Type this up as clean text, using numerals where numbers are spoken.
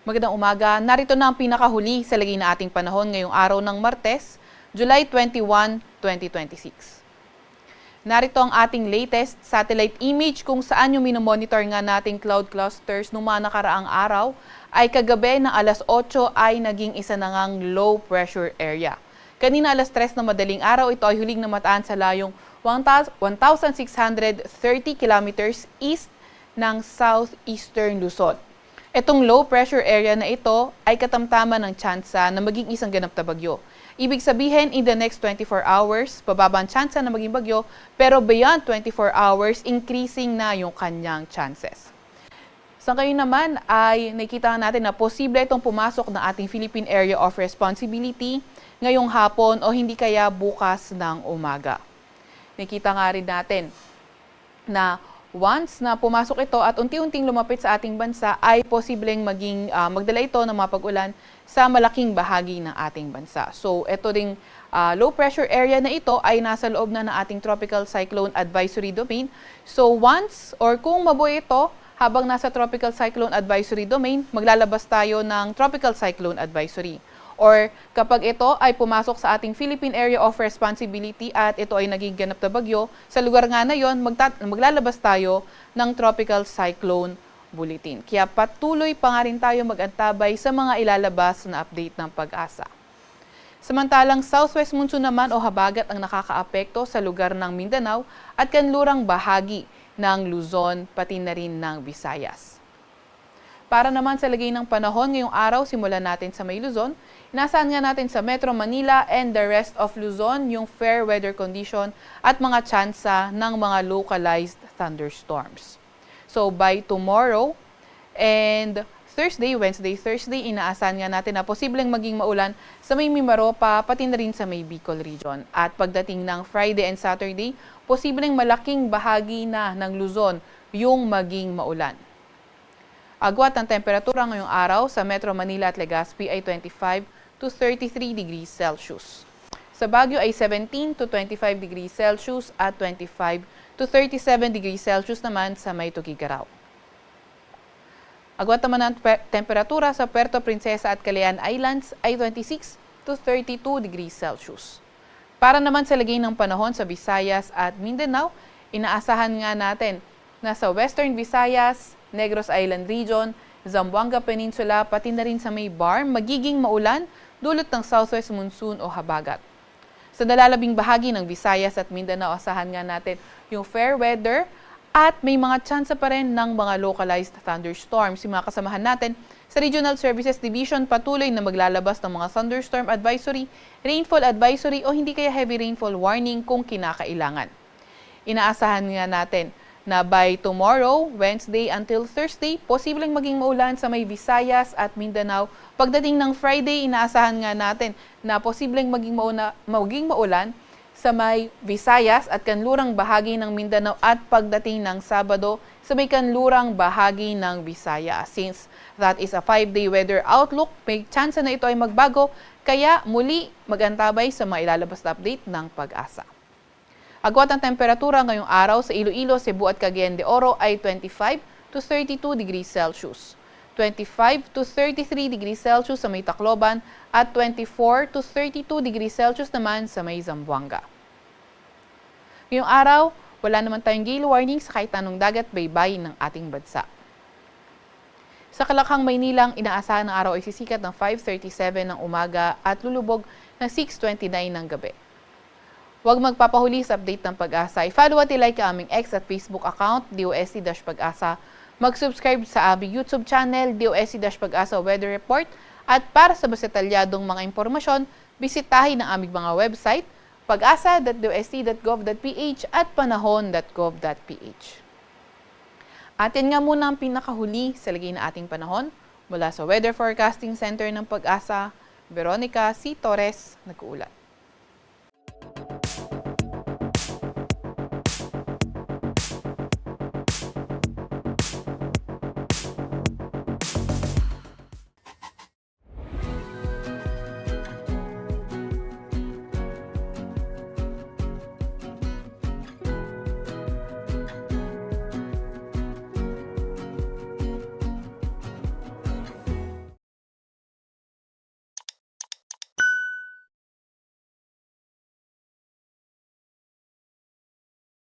Magandang umaga. Narito na ang pinakahuli sa lagay na ating panahon ngayong araw ng Martes, July 21, 2026. Narito ang ating latest satellite image kung saan yung minomonitor nga nating cloud clusters noong mga nakaraang araw ay kagabi ng alas 8 ay naging isa na ngang low pressure area. Kanina alas 3 na madaling araw, ito ay huling namataan sa layong 1,630 kilometers east ng southeastern Luzon. Itong low pressure area na ito ay katamtaman ng tsansa na maging isang ganap na bagyo. Ibig sabihin, in the next 24 hours, bababa ang tsansa na maging bagyo, pero beyond 24 hours, increasing na yung kanyang chances. Sa ngayon naman ay nakikita natin na posible itong pumasok ng ating Philippine Area of Responsibility ngayong hapon o hindi kaya bukas ng umaga. Nakita nga rin natin na once na pumasok ito at unti-unting lumapit sa ating bansa ay posibleng magdala ito ng mapag-ulan sa malaking bahagi ng ating bansa. So ito ding low pressure area na ito ay nasa loob na ng ating Tropical Cyclone Advisory Domain. So once or kung mabuo ito habang nasa Tropical Cyclone Advisory Domain, maglalabas tayo ng Tropical Cyclone Advisory. Or kapag ito ay pumasok sa ating Philippine Area of Responsibility at ito ay naging ganap na bagyo, sa lugar nga na yon, maglalabas tayo ng Tropical Cyclone Bulletin. Kaya patuloy pa nga rin tayo mag-antabay sa mga ilalabas na update ng Pag-asa. Samantalang southwest monsoon naman o habagat ang nakakaapekto sa lugar ng Mindanao at kanlurang bahagi ng Luzon pati na rin ng Visayas. Para naman sa lagay ng panahon ngayong araw, simulan natin sa May Luzon. Inaasahan nga natin sa Metro Manila and the rest of Luzon yung fair weather condition at mga tsansa ng mga localized thunderstorms. So by tomorrow and Wednesday, Thursday, inaasahan nga natin na posibleng maging maulan sa may Mimaropa, pati na rin sa may Bicol region. At pagdating ng Friday and Saturday, posibleng malaking bahagi na ng Luzon yung maging maulan. Agwat ng temperatura ngayong araw sa Metro Manila at Legazpi ay 25 to 33 degrees Celsius. Sa Baguio ay 17 to 25 degrees Celsius at 25 to 37 degrees Celsius naman sa may Tuguegarao. Agwat naman ng temperatura sa Puerto Princesa at Calayan Islands ay 26 to 32 degrees Celsius. Para naman sa lagay ng panahon sa Visayas at Mindanao, inaasahan nga natin na sa Western Visayas, Negros Island Region, Zamboanga Peninsula, pati na rin sa may Bar, magiging maulan dulot ng southwest monsoon o habagat. Sa nalalabing bahagi ng Visayas at Mindanao, asahan nga natin yung fair weather at may mga tsansa pa rin ng mga localized thunderstorms. Yung mga kasamahan natin sa Regional Services Division patuloy na maglalabas ng mga thunderstorm advisory, rainfall advisory o hindi kaya heavy rainfall warning kung kinakailangan. Inaasahan nga natin na by tomorrow, Wednesday until Thursday, posibleng maging maulan sa may Visayas at Mindanao. Pagdating ng Friday, inaasahan nga natin na posibleng maging maulan sa may Visayas at kanlurang bahagi ng Mindanao at pagdating ng Sabado sa may kanlurang bahagi ng Visayas. Since that is a 5-day weather outlook, may chance na ito ay magbago, kaya muli mag-antabay sa mga ilalabas na update ng Pag-asa. Agwat ang temperatura ngayong araw sa Iloilo, Cebu at Cagayan de Oro ay 25 to 32 degrees Celsius, 25 to 33 degrees Celsius sa may Tacloban at 24 to 32 degrees Celsius naman sa may Zamboanga. Ngayong araw, wala naman tayong gale warning sa kahit anong dagat baybay ng ating bansa. Sa Kalakhang, Maynilang, inaasahan ng araw ay sisikat ng 5:37 ng umaga at lulubog ng 6:29 ng gabi. Huwag magpapahuli sa update ng Pag-asa. I-follow at i-like ang aming X at Facebook account, DOST-Pag-asa. Mag-subscribe sa aming YouTube channel, DOST-Pag-asa Weather Report. At para sa mas detalyadong mga impormasyon, bisitahin ang aming mga website, pag-asa.dost.gov.ph at panahon.gov.ph. Atin nga muna ang pinakahuli sa lagay na ating panahon. Mula sa Weather Forecasting Center ng Pag-asa, Veronica C. Torres, nag-uulat.